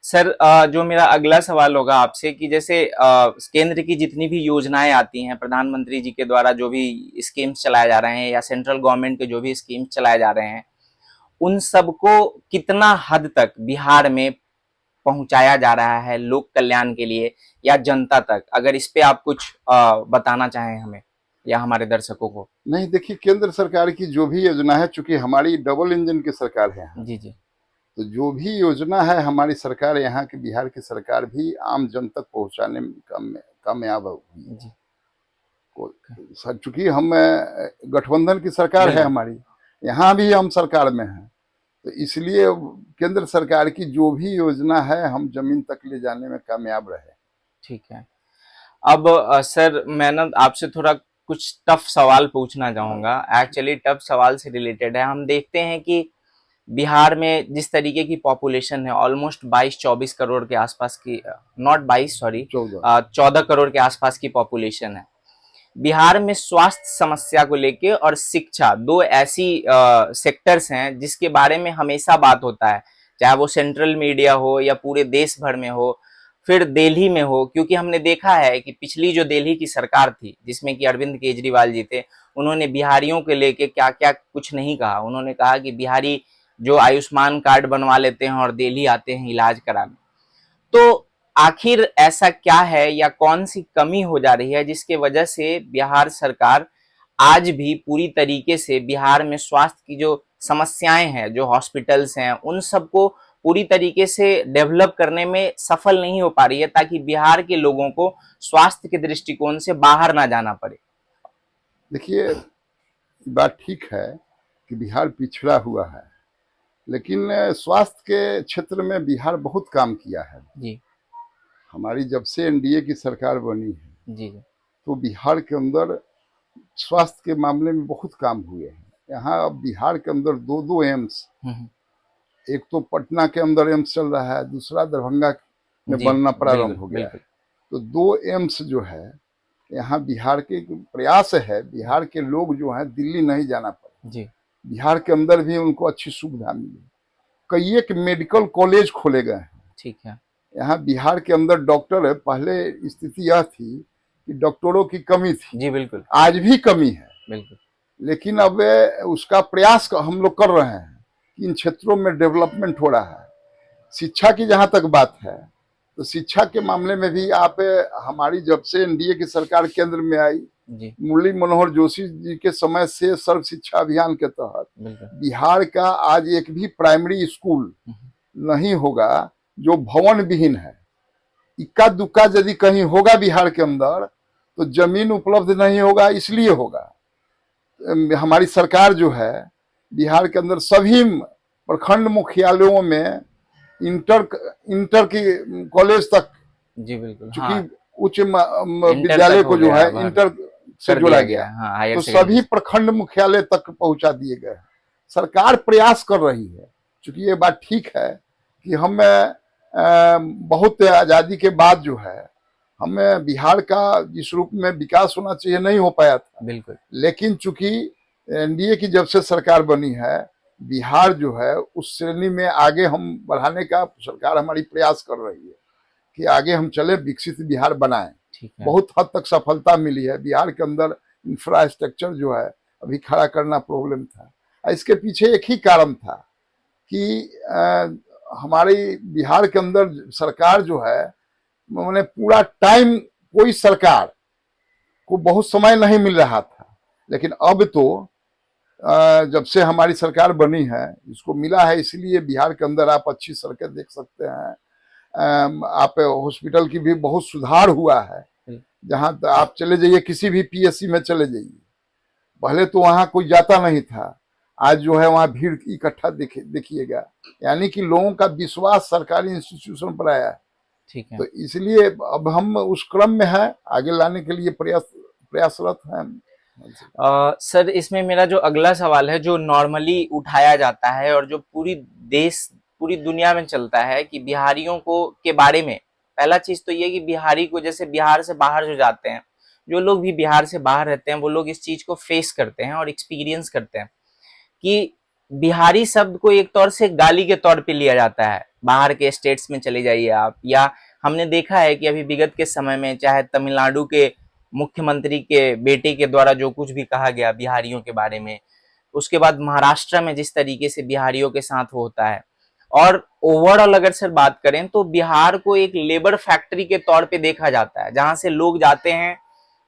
Sir जो मेरा अगला सवाल होगा आपसे कि जैसे केंद्र की जितनी भी योजनाएं आती हैं प्रधानमंत्री जी के द्वारा, जो भी स्कीम्स चलाए जा रहे हैं या सेंट्रल गवर्नमेंट के जो भी स्कीम्स चलाए जा रहे हैं, उन सबको कितना हद तक बिहार में पहुंचाया जा रहा है लोक कल्याण के लिए या जनता तक? अगर इस पे आप कुछ बताना चाहें हमें या हमारे दर्शकों को। नहीं, देखिए, केंद्र सरकार की जो भी योजना है, चूंकि हमारी डबल इंजन की सरकार है यहाँ, जी जी। तो जो भी योजना है हमारी सरकार, यहाँ की बिहार की सरकार भी आम जन तक पहुंचाने में कामयाब हुई जी। सर। चूंकि हम गठबंधन की सरकार है हमारी, यहाँ भी हम सरकार में हैं, तो इसलिए केंद्र सरकार की जो भी योजना है हम जमीन तक ले जाने में कामयाब रहे। ठीक है। अब सर मैं ना आपसे थोड़ा कुछ टफ सवाल पूछना चाहूंगा। एक्चुअली टफ सवाल से रिलेटेड है। हम देखते हैं कि बिहार में जिस तरीके की पॉपुलेशन है, ऑलमोस्ट 22-24 करोड़ के आसपास की, नॉट 22 सॉरी, 14 करोड़ के आसपास की पॉपुलेशन है। बिहार में स्वास्थ्य समस्या को लेके और शिक्षा, दो ऐसी सेक्टर्स हैं जिसके बारे में हमेशा बात होता है, चाहे वो सेंट्रल मीडिया हो या पूरे देश भर में हो, फिर दिल्ली में हो। क्योंकि हमने देखा है कि पिछली जो दिल्ली की सरकार थी, जिसमें कि अरविंद केजरीवाल जी थे, उन्होंने बिहारियों के लेके क्या क्या कुछ नहीं कहा। उन्होंने कहा कि बिहारी जो आयुष्मान कार्ड बनवा लेते हैं और दिल्ली आते हैं इलाज कराने। तो आखिर ऐसा क्या है या कौन सी कमी हो जा रही है जिसके वजह से बिहार सरकार आज भी पूरी तरीके से बिहार में स्वास्थ्य की जो समस्याएं हैं, जो हॉस्पिटल्स हैं, उन सबको पूरी तरीके से डेवलप करने में सफल नहीं हो पा रही है, ताकि बिहार के लोगों को स्वास्थ्य के दृष्टिकोण से बाहर ना जाना पड़े? देखिए, बात ठीक है कि बिहार पिछड़ा हुआ है, लेकिन स्वास्थ्य के क्षेत्र में बिहार बहुत काम किया है जी। हमारी जब से एनडीए की सरकार बनी है, जी। तो बिहार के अंदर स्वास्थ्य के मामले में बहुत काम हुए हैं। यहाँ अब बिहार के अंदर दो दो एम्स, एक तो पटना के अंदर एम्स चल रहा है, दूसरा दरभंगा में बनना प्रारंभ हो गया है। तो दो एम्स जो है यहाँ बिहार के प्रयास है, बिहार के लोग जो है दिल्ली नहीं जाना पड़े जी। बिहार के अंदर भी उनको अच्छी सुविधा मिली। कई एक मेडिकल कॉलेज खोले गए हैं। ठीक है। यहाँ बिहार के अंदर डॉक्टर है, पहले स्थिति यह थी कि डॉक्टरों की कमी थी। जी बिल्कुल। आज भी कमी है बिल्कुल। लेकिन अब उसका प्रयास हम लोग कर रहे हैं कि इन क्षेत्रों में डेवलपमेंट हो रहा है। शिक्षा की जहां तक बात है, तो शिक्षा के मामले में भी आप हमारी जब से एनडीए की सरकार केंद्र में आई, मुरली मनोहर जोशी जी के समय से सर्व शिक्षा अभियान के तहत बिहार का आज एक भी प्राइमरी स्कूल नहीं होगा जो भवन विहीन है। इक्का दुक्का यदि कहीं होगा बिहार के अंदर तो जमीन उपलब्ध नहीं होगा, इसलिए होगा। हमारी सरकार जो है बिहार के अंदर सभी प्रखंड मुख्यालयों में इंटर की कॉलेज तक, जी बिल्कुल, चूंकि उच्च विद्यालय को जो है इंटर से जोड़ा गया, तो सभी प्रखंड मुख्यालय तक पहुंचा दिए गए। सरकार प्रयास कर रही है। चूंकि ये बात ठीक है कि हम बहुत आजादी के बाद जो है हमें बिहार का जिस रूप में विकास होना चाहिए नहीं हो पाया था। बिल्कुल। लेकिन चूंकि एनडीए की जब से सरकार बनी है, बिहार जो है उस श्रेणी में आगे हम बढ़ाने का सरकार हमारी प्रयास कर रही है कि आगे हम चले, विकसित बिहार बनाएं। बहुत हद तक सफलता मिली है। बिहार के अंदर इंफ्रास्ट्रक्चर जो है अभी खड़ा करना प्रॉब्लम था। इसके पीछे एक ही कारण था कि हमारी बिहार के अंदर सरकार जो है, मैंने पूरा टाइम, कोई सरकार को बहुत समय नहीं मिल रहा था, लेकिन अब तो जब से हमारी सरकार बनी है इसको मिला है। इसलिए बिहार के अंदर आप अच्छी सड़कें देख सकते हैं, आप हॉस्पिटल की भी बहुत सुधार हुआ है। जहां आप चले जाइए, किसी भी पीएससी में चले जाइए, पहले तो वहां कोई जाता नहीं था, आज जो है वहां भीड़ इकट्ठा देखिएगा। यानी कि लोगों का विश्वास सरकारी इंस्टीट्यूशन पर आया है। ठीक है। तो इसलिए अब हम उस क्रम में है, आगे लाने के लिए प्रयासरत हैं। सर इसमें मेरा जो अगला सवाल है, जो नॉर्मली उठाया जाता है और जो पूरी दुनिया में चलता है कि बिहारियों को के बारे में, पहला चीज तो ये कि बिहारी को, जैसे बिहार से बाहर जो जाते हैं, जो लोग भी बिहार से बाहर रहते हैं, वो लोग इस चीज को फेस करते हैं और एक्सपीरियंस करते हैं कि बिहारी शब्द को एक तौर से गाली के तौर पे लिया जाता है बाहर के स्टेट्स में चले जाइए आप, या हमने देखा है कि अभी विगत के समय में चाहे तमिलनाडु के मुख्यमंत्री के बेटे के द्वारा जो कुछ भी कहा गया बिहारियों के बारे में, उसके बाद महाराष्ट्र में जिस तरीके से बिहारियों के साथ होता है, और ओवरऑल अगर सर बात करें तो बिहार को एक लेबर फैक्ट्री के तौर पे देखा जाता है, जहां से लोग जाते हैं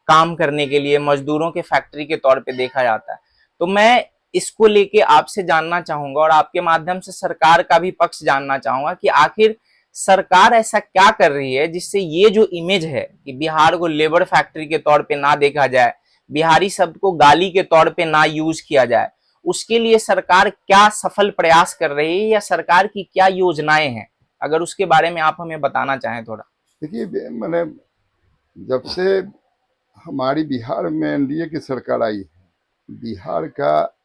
काम करने के लिए, मजदूरों के फैक्ट्री के तौर पे देखा जाता है। तो मैं इसको लेके आपसे जानना चाहूंगा और आपके माध्यम से सरकार का भी पक्ष जानना चाहूंगा कि आखिर सरकार ऐसा क्या कर रही है जिससे ये जो इमेज है कि बिहार को लेबर फैक्ट्री के तौर पे ना देखा जाए, बिहारी शब्द को गाली के तौर पे ना यूज किया जाए, उसके लिए सरकार क्या सफल प्रयास कर रही है या सरकार की क्या योजनाएं हैं, अगर उसके बारे में आप हमें बताना चाहें थोड़ा। देखिए, मैंने जब से हमारी बिहार में एनडीए की सरकार आई है, बिहार का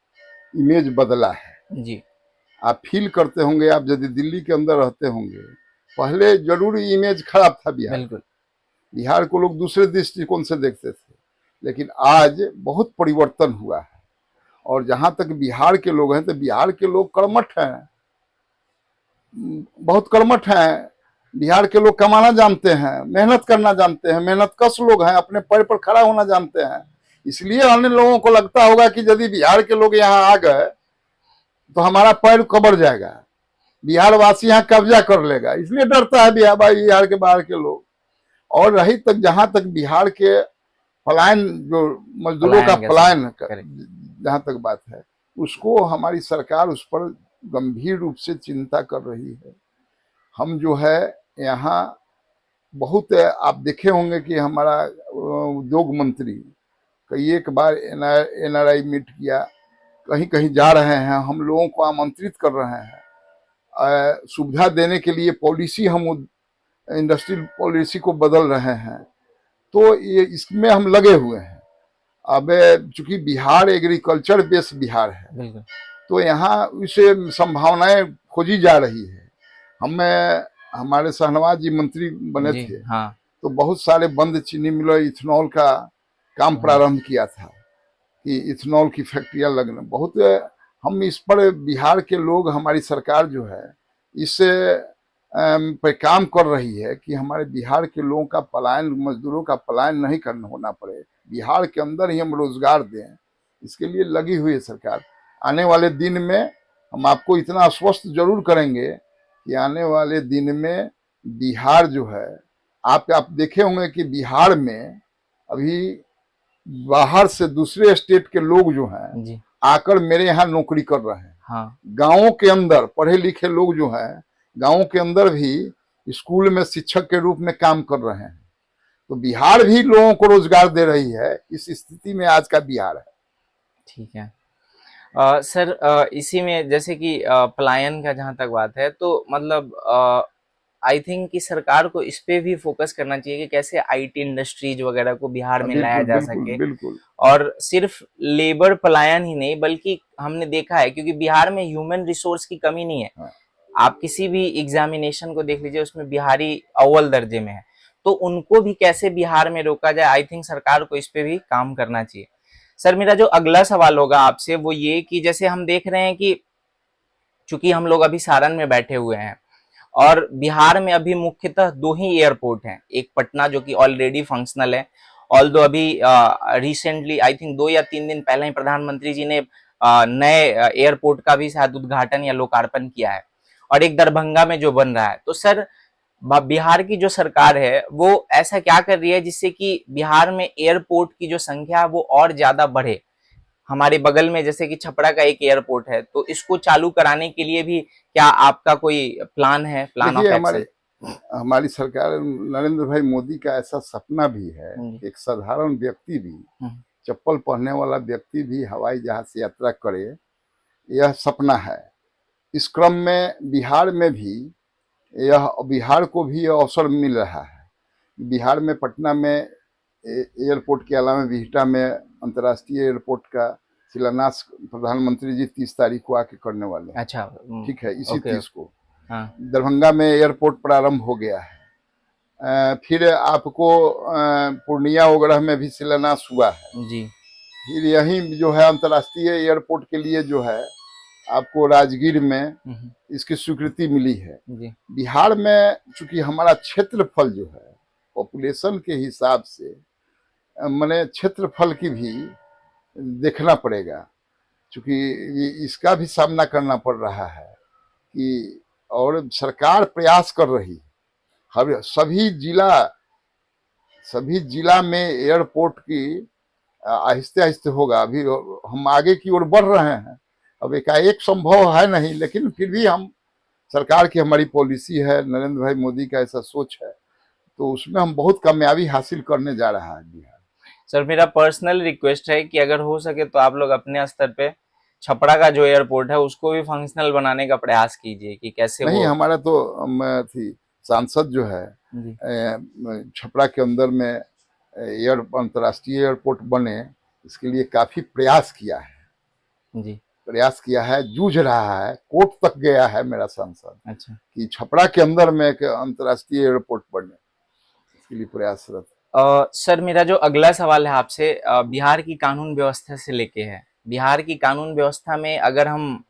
इमेज बदला है जी। आप फील करते होंगे, आप यदि दिल्ली के अंदर रहते होंगे, पहले जरूर इमेज खराब था बिहार। बिल्कुल। बिहार को लोग दूसरे दृष्टिकोण से देखते थे, लेकिन आज बहुत परिवर्तन हुआ है। और जहां तक बिहार के लोग हैं, तो बिहार के लोग कर्मठ हैं, बहुत कर्मठ हैं। बिहार के लोग कमाना जानते हैं, मेहनत करना जानते हैं, मेहनत कश लोग हैं, अपने पैर पर खड़ा होना जानते हैं। इसलिए अन्य लोगों को लगता होगा कि यदि बिहार के लोग यहाँ आ गए तो हमारा पैर कबर जाएगा, बिहार वासी यहाँ कब्जा कर लेगा, इसलिए डरता है बिहार के बाहर के लोग। और रही तक जहां तक बिहार के पलायन, जो मजदूरों का पलायन जहां तक बात है, उसको हमारी सरकार उस पर गंभीर रूप से चिंता कर रही है। हम जो है यहाँ बहुत, आप देखे होंगे कि हमारा उद्योग मंत्री कई एक बार एनआरआई मीट किया, कहीं कहीं जा रहे हैं, हम लोगों को आमंत्रित कर रहे हैं, सुविधा देने के लिए पॉलिसी, हम इंडस्ट्रियल पॉलिसी को बदल रहे हैं। तो ये इसमें हम लगे हुए हैं। अब चूंकि बिहार एग्रीकल्चर बेस्ड बिहार है, तो यहाँ उसे संभावनाएं खोजी जा रही है। हमारे शहनवाज जी मंत्री बने थे, हाँ। तो बहुत सारे बंद चीनी मिलों, इथेनॉल का काम प्रारंभ किया था कि इथेनॉल की फैक्ट्रियां लगना, बहुत हम इस पर बिहार के लोग, हमारी सरकार जो है इस पे काम कर रही है कि हमारे बिहार के लोगों का पलायन, मजदूरों का पलायन नहीं करना होना पड़े, बिहार के अंदर ही हम रोजगार दें, इसके लिए लगी हुई है सरकार। आने वाले दिन में हम आपको इतना आश्वस्त जरूर करेंगे कि आने वाले दिन में बिहार जो है, आप देखे होंगे कि बिहार में अभी बाहर से दूसरे स्टेट के लोग जो हैं आकर मेरे यहाँ नौकरी कर रहे हैं। हाँ। गाँवों के अंदर पढ़े लिखे लोग जो हैं, गाँवों के अंदर भी स्कूल में शिक्षक के रूप में काम कर रहे हैं। तो बिहार भी लोगों को रोजगार दे रही है। इस स्थिति में आज का बिहार है। ठीक है। सर, इसी में जैसे कि पलायन का जहां तक बात है, तो मतलब आई थिंक कि सरकार को इस पे भी फोकस करना चाहिए कि कैसे आईटी इंडस्ट्रीज वगैरह को बिहार में लाया जा सके। बिल्कुल। और सिर्फ लेबर पलायन ही नहीं, बल्कि हमने देखा है, क्योंकि बिहार में ह्यूमन रिसोर्स की कमी नहीं है। हाँ। आप किसी भी एग्जामिनेशन को देख लीजिए, उसमें बिहारी अव्वल दर्जे में है, तो उनको भी कैसे बिहार में रोका जाए, आई थिंक सरकार को इस पे भी काम करना चाहिए। सर, मेरा जो अगला सवाल होगा आपसे वो ये कि जैसे हम देख रहे हैं कि चूंकि हम लोग अभी सारण में बैठे हुए हैं और बिहार में अभी मुख्यतः 2 ही एयरपोर्ट हैं, एक पटना जो कि ऑलरेडी फंक्शनल है, ऑल्दो अभी रिसेंटली आई थिंक 2 या 3 दिन पहले ही प्रधानमंत्री जी ने नए एयरपोर्ट का भी शायद उद्घाटन या लोकार्पण किया है, और एक दरभंगा में जो बन रहा है। तो सर, बिहार की जो सरकार है वो ऐसा क्या कर रही है जिससे कि बिहार में एयरपोर्ट की जो संख्या है वो और ज्यादा बढ़े? हमारे बगल में जैसे कि छपरा का एक एयरपोर्ट है, तो इसको चालू कराने के लिए भी क्या आपका कोई प्लान है, प्लान ऑफ एक्शन? हमारी सरकार, नरेंद्र भाई मोदी का ऐसा सपना भी है, एक साधारण व्यक्ति भी, चप्पल पहनने वाला व्यक्ति भी हवाई जहाज से यात्रा करे, यह सपना है। इस क्रम में बिहार में भी बिहार को भी अवसर मिल रहा है। बिहार में पटना में एयरपोर्ट के अलावा बिहटा में अंतर्राष्ट्रीय एयरपोर्ट का शिलान्यास प्रधानमंत्री जी 30 तारीख को आके करने वाले हैं। अच्छा, ठीक है, इसी 30 को। हाँ। दरभंगा में एयरपोर्ट प्रारंभ हो गया है। फिर आपको पूर्णिया वगैरह में भी शिलान्यास हुआ है जी। फिर यही जो है अंतर्राष्ट्रीय एयरपोर्ट के लिए जो है आपको राजगीर में इसकी स्वीकृति मिली है। बिहार में चूंकि हमारा क्षेत्रफल जो है पॉपुलेशन के हिसाब से, मैंने क्षेत्रफल की भी देखना पड़ेगा, क्योंकि इसका भी सामना करना पड़ रहा है कि, और सरकार प्रयास कर रही हर सभी जिला में एयरपोर्ट की आहिस्ते आहिस्ते होगा। अभी हम आगे की ओर बढ़ रहे हैं, अब एकाएक संभव है नहीं, लेकिन फिर भी हम, सरकार की हमारी पॉलिसी है, नरेंद्र भाई मोदी का ऐसा सोच है, तो उसमें हम बहुत कामयाबी हासिल करने जा रहा है बिहार। सर मेरा पर्सनल रिक्वेस्ट है कि अगर हो सके तो आप लोग अपने स्तर पे छपरा का जो एयरपोर्ट है उसको भी फंक्शनल बनाने का प्रयास कीजिए कि कैसे नहीं, हमारा तो थी सांसद जो है छपरा के अंदर में अंतर्राष्ट्रीय एयरपोर्ट बने, इसके लिए काफी प्रयास किया है, जूझ रहा है, कोर्ट तक गया है मेरा सांसद। अच्छा। कि छपरा के अंदर में एक अंतर्राष्ट्रीय एयरपोर्ट बने, इसके लिए प्रयासरत। सर मेरा जो अगला सवाल है आपसे बिहार की कानून व्यवस्था से लेके है। बिहार की कानून व्यवस्था में अगर हम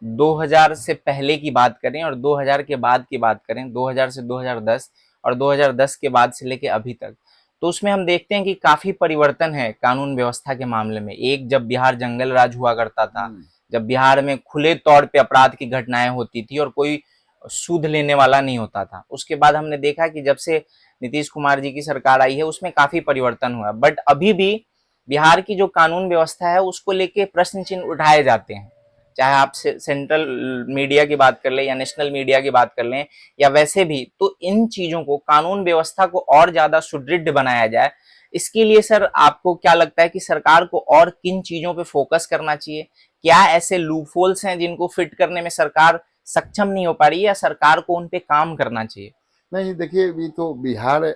2000 से पहले की बात करें और 2000 के बाद की बात करें, 2000 से 2010 और 2010 के बाद से लेके अभी तक, तो उसमें हम देखते हैं कि काफी परिवर्तन है कानून व्यवस्था के मामले में। एक जब बिहार जंगल राज हुआ करता था, जब बिहार में खुले तौर पे अपराध की घटनाएं होती थी और कोई सूद लेने वाला नहीं होता था। उसके बाद हमने देखा कि जब से नीतीश कुमार जी की सरकार आई है उसमें काफी परिवर्तन हुआ, बट अभी भी बिहार की जो कानून व्यवस्था है उसको लेके प्रश्न चिन्ह उठाए जाते हैं। चाहे आप सेंट्रल मीडिया की बात कर लें या नेशनल मीडिया की बात कर लें या वैसे भी, तो इन चीजों को, कानून व्यवस्था को और ज्यादा सुदृढ़ बनाया जाए, इसके लिए सर आपको क्या लगता है कि सरकार को और किन चीजों पे फोकस करना चाहिए? क्या ऐसे लूपहोल्स हैं जिनको फिट करने में सरकार सक्षम नहीं हो पा रही है या सरकार को उन पे काम करना चाहिए? नहीं, देखिए, अभी तो बिहार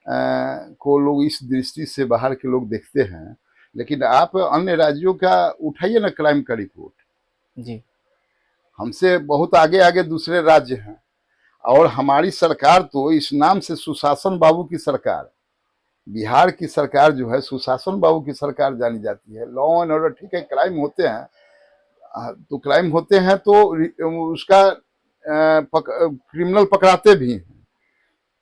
को लोग इस दृष्टि से बाहर के लोग देखते हैं, लेकिन आप अन्य राज्यों का उठाइए ना क्राइम का रिपोर्ट जी, हमसे बहुत आगे आगे दूसरे राज्य हैं। और हमारी सरकार तो इस नाम से सुशासन बाबू की सरकार, बिहार की सरकार जो है सुशासन बाबू की सरकार जानी जाती है। लॉ एंड ऑर्डर, ठीक है, क्राइम होते हैं तो क्राइम होते हैं तो उसका क्रिमिनल पकड़ाते भी हैं,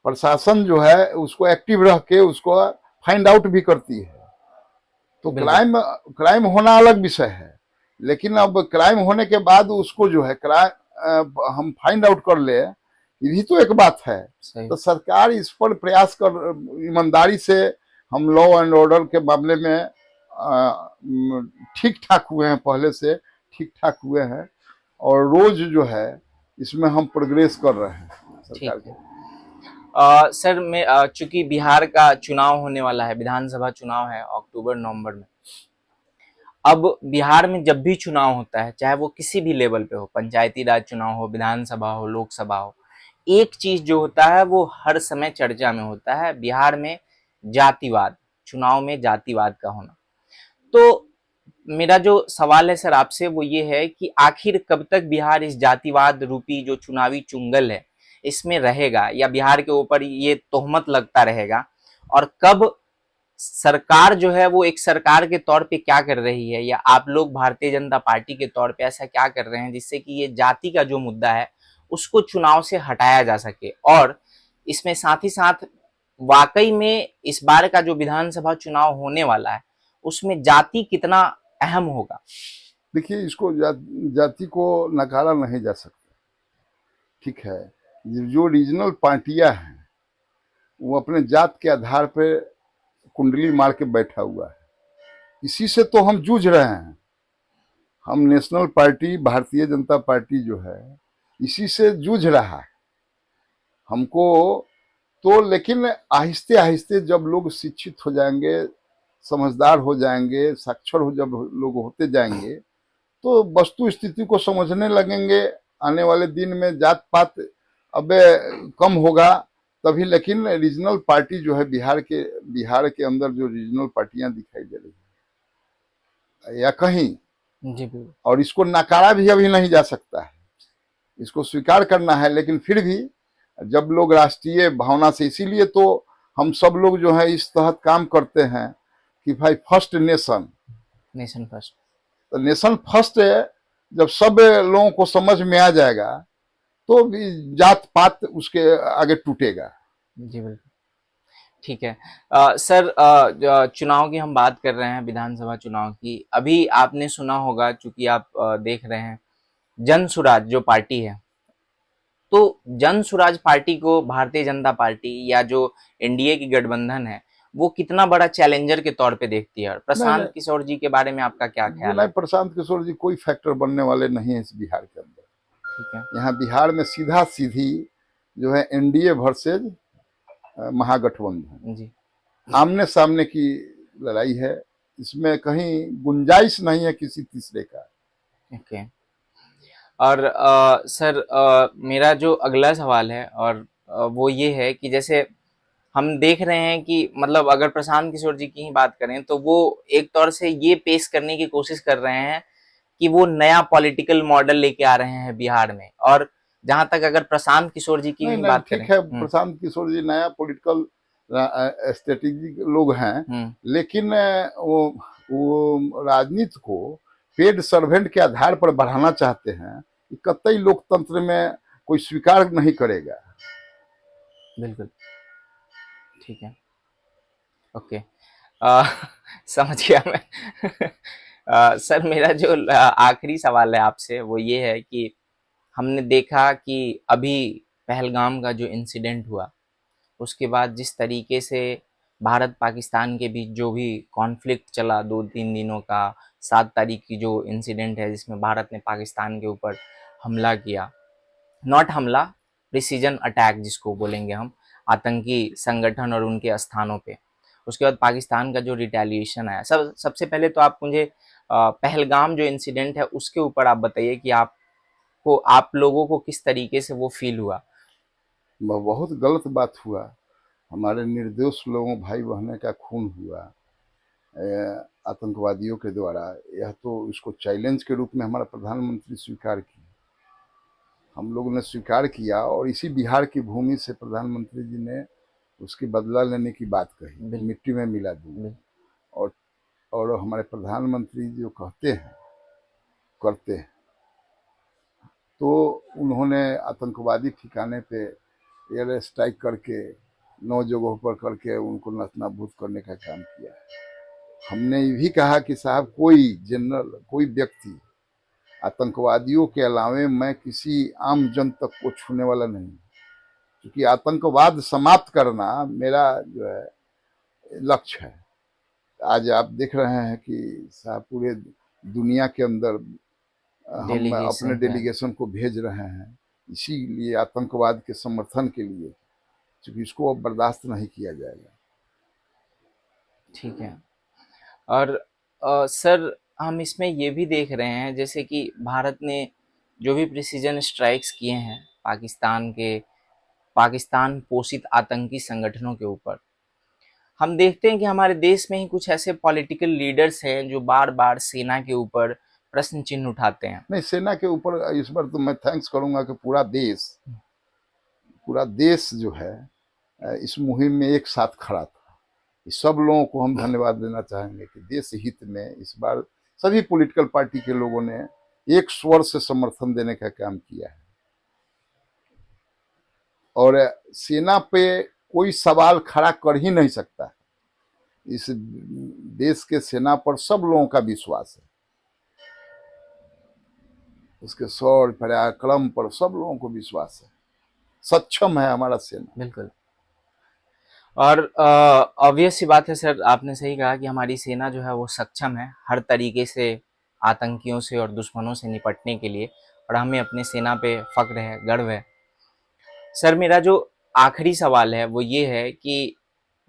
प्रशासन जो है उसको एक्टिव रह के उसको फाइंड आउट भी करती है। तो क्राइम होना अलग विषय है, लेकिन अब क्राइम होने के बाद उसको जो है हम फाइंड आउट कर ले, ये भी तो एक बात है। तो सरकार इस पर प्रयास कर, ईमानदारी से हम लॉ एंड ऑर्डर के मामले में ठीक ठाक हुए हैं, पहले से ठीक ठाक हुए हैं, और रोज जो है इसमें हम प्रोग्रेस कर रहे हैं सरकार के। सर मैं चूंकि बिहार का चुनाव होने वाला है, विधानसभा चुनाव है अक्टूबर नवंबर में। अब बिहार में जब भी चुनाव होता है, चाहे वो किसी भी लेवल पे हो, पंचायती राज चुनाव हो, विधानसभा हो, लोकसभा हो, एक चीज जो होता है वो हर समय चर्चा में होता है, बिहार में जातिवाद, चुनाव में जातिवाद का होना। तो मेरा जो सवाल है सर आपसे वो ये है कि आखिर कब तक बिहार इस जातिवाद रूपी जो चुनावी चुंगल है इसमें रहेगा, या बिहार के ऊपर ये तोहमत लगता रहेगा, और कब सरकार जो है वो एक सरकार के तौर पे क्या कर रही है, या आप लोग भारतीय जनता पार्टी के तौर पे ऐसा क्या कर रहे हैं जिससे कि ये जाति का जो मुद्दा है उसको चुनाव से हटाया जा सके, और इसमें साथ ही साथ वाकई में इस बार का जो विधानसभा चुनाव होने वाला है उसमें जाति कितना अहम होगा? देखिए, इसको जाति को नकारा नहीं जा सकता, ठीक है। जो रीजनल पार्टियां हैं वो अपने जात के आधार पे कुंडली मार के बैठा हुआ है, इसी से तो हम जूझ रहे हैं। हम national party, Bharatiya Janata party जो है इसी से जूझ रहा है हमको। तो लेकिन आहिस्ते आहिस्ते जब लोग शिक्षित हो जाएंगे, समझदार हो जाएंगे, साक्षर हो, जब लोग होते जाएंगे तो वस्तु स्थिति को समझने लगेंगे। आने वाले दिन में जात पात अब कम होगा तभी। लेकिन रीजनल पार्टी जो है बिहार के अंदर जो रीजनल पार्टियां दिखाई दे रही है या कहीं जी, और इसको नकारा भी अभी नहीं जा सकता है, इसको स्वीकार करना है। लेकिन फिर भी जब लोग राष्ट्रीय भावना से, इसीलिए तो हम सब लोग जो है इस तहत काम करते हैं कि भाई फर्स्ट नेशन फर्स्ट, तो नेशन फर्स्ट जब सब लोगों को समझ में आ जाएगा तो भी जात पात उसके आगे टूटेगा। जी बिल्कुल, ठीक है। सर, चुनाव की हम बात कर रहे हैं, विधानसभा चुनाव की। अभी आपने सुना होगा, चूंकि आप देख रहे हैं, जन सुराज जो पार्टी है, तो जन सुराज पार्टी को भारतीय जनता पार्टी या जो एनडीए की गठबंधन है, वो कितना बड़ा चैलेंजर के तौर पे देखती है? प्रशांत किशोर जी के बारे में आपका क्या ख्याल है? प्रशांत किशोर जी कोई फैक्टर बनने वाले नहीं है इस बिहार के अंदर। ठीक है। यहाँ बिहार में सीधा सीधी जो है एनडीए वर्सेज महागठबंधन, जी, आमने सामने की लड़ाई है। इसमें कहीं गुंजाइश नहीं है किसी तीसरे का। ओके। और सर, मेरा जो अगला सवाल है, और वो ये है कि जैसे हम देख रहे हैं कि मतलब अगर प्रशांत किशोर जी की ही बात करें, तो वो एक तौर से ये पेश करने की कोशिश कर रहे हैं कि वो नया पॉलिटिकल मॉडल लेके आ रहे हैं बिहार में। और जहां तक अगर प्रशांत किशोर जी की नहीं, भी नहीं, बात ठीक करें, है, प्रशांत किशोर जी नया पॉलिटिकल स्ट्रेटेजी लोग हैं, लेकिन वो राजनीति को पेड सर्वेंट के आधार पर बढ़ाना चाहते हैं। कतई लोकतंत्र में कोई स्वीकार नहीं करेगा। बिल्कुल, ठीक है, ओके। आ, समझ गया मैं। सर, मेरा जो आखिरी सवाल है आपसे, वो ये है कि हमने देखा कि अभी पहलगाम का जो इंसिडेंट हुआ, उसके बाद जिस तरीके से भारत पाकिस्तान के बीच जो भी कॉन्फ्लिक्ट चला 2-3 दिनों का, 7 तारीख की जो इंसिडेंट है जिसमें भारत ने पाकिस्तान के ऊपर हमला किया, नॉट हमला, प्रिसीजन अटैक जिसको बोलेंगे हम, आतंकी संगठन और उनके स्थानों पे। उसके बाद पाकिस्तान का जो रिटेलिएशन आया, सबसे पहले तो आप मुझे पहलगाम जो इंसिडेंट है उसके ऊपर आप बताइए कि आप लोगों को किस तरीके से वो फील हुआ? बहुत गलत बात हुआ। हमारे निर्दोष लोगों, भाई बहनों का खून हुआ आतंकवादियों के द्वारा। यह तो इसको चैलेंज के रूप में हमारा प्रधानमंत्री स्वीकार किया, हम लोगों ने स्वीकार किया, और इसी बिहार की भूमि से प्रधानमंत्री जी ने उसकी बदला लेने की बात कही, मिट्टी में मिला दूंगा। और हमारे प्रधानमंत्री जो कहते हैं करते हैं, तो उन्होंने आतंकवादी ठिकाने पे एयर स्ट्राइक करके 9 जगहों पर करके उनको नस्तानाबूद करने का काम किया है। हमने ये भी कहा कि साहब, कोई जनरल, कोई व्यक्ति आतंकवादियों के अलावे मैं किसी आम जन तक को छूने वाला नहीं, क्योंकि आतंकवाद समाप्त करना मेरा जो है लक्ष्य है। आज आप देख रहे हैं कि साहब पूरे दुनिया के अंदर हम अपने डेलीगेशन को भेज रहे हैं, इसीलिए आतंकवाद के समर्थन के लिए, क्योंकि इसको अब बर्दाश्त नहीं किया जाएगा। ठीक है। और सर, हम इसमें ये भी देख रहे हैं जैसे कि भारत ने जो भी प्रिसीजन स्ट्राइक्स किए हैं पाकिस्तान पोषित आतंकी संगठनों के ऊपर, हम देखते हैं कि हमारे देश में ही कुछ ऐसे पॉलिटिकल लीडर्स हैं जो बार बार सेना के ऊपर प्रश्न चिन्ह उठाते हैं। नहीं, सेना के ऊपर इस बार तो मैं थैंक्स करूंगा कि पूरा देश जो है इस मुहिम में एक साथ खड़ा था। सब लोगों को हम धन्यवाद देना चाहेंगे कि देश हित में इस बार सभी पॉलिटिकल पार्टी के लोगों ने एक स्वर से समर्थन देने का काम किया है। और सेना पे कोई सवाल खड़ा कर ही नहीं सकता। इस देश के सेना पर सब लोगों का विश्वास है, उसके शौर्य पराक्रम पर सब लोगों को विश्वास है। सक्षम है हमारा सेना। बिल्कुल। और ऑब्वियस सी बात है सर, आपने सही कहा कि हमारी सेना जो है वो सक्षम है हर तरीके से आतंकियों से और दुश्मनों से निपटने के लिए, और हमें अपने सेना पे फक्र है, गर्व है। सर, मेरा जो आखिरी सवाल है वो ये है कि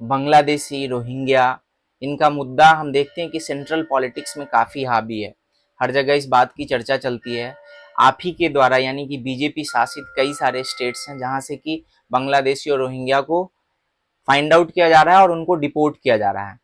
बांग्लादेशी, रोहिंग्या, इनका मुद्दा हम देखते हैं कि सेंट्रल पॉलिटिक्स में काफ़ी हावी है। हर जगह इस बात की चर्चा चलती है। आप ही के द्वारा, यानी कि बीजेपी शासित कई सारे स्टेट्स हैं जहां से कि बांग्लादेशी और रोहिंग्या को फाइंड आउट किया जा रहा है और उनको डिपोर्ट किया जा रहा है।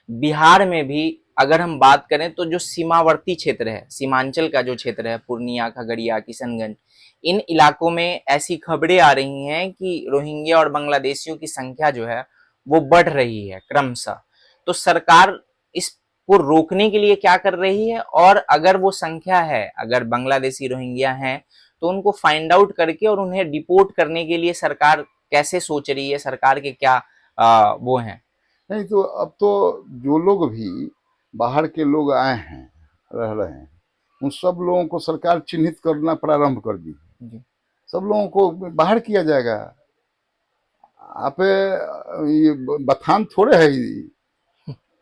बिहार में भी अगर हम बात करें तो जो सीमावर्ती क्षेत्र है, सीमांचल का जो क्षेत्र है, पूर्णिया, खगड़िया, किशनगंज, इन इलाकों में ऐसी खबरें आ रही हैं कि रोहिंग्या और बांग्लादेशियों की संख्या जो है वो बढ़ रही है क्रमशः। तो सरकार इस को रोकने के लिए क्या कर रही है, और अगर वो संख्या है, अगर बांग्लादेशी रोहिंग्या हैं, तो उनको फाइंड आउट करके और उन्हें डिपोर्ट करने के लिए सरकार कैसे सोच रही है, सरकार के क्या वो हैं। नहीं तो अब तो जो लोग भी बाहर के लोग आए हैं, रह रहे हैं, उन सब लोगों को सरकार चिन्हित करना प्रारंभ कर दी। सब लोगों को बाहर किया जाएगा। आप ये बथान थोड़े है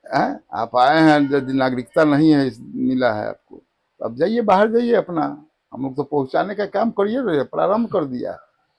आप आए हैं, यदि नागरिकता नहीं है मिला है आपको, अब जाइए बाहर जाइए अपना, हम लोग तो पहुंचाने का काम करिए, प्रारंभ कर दिया।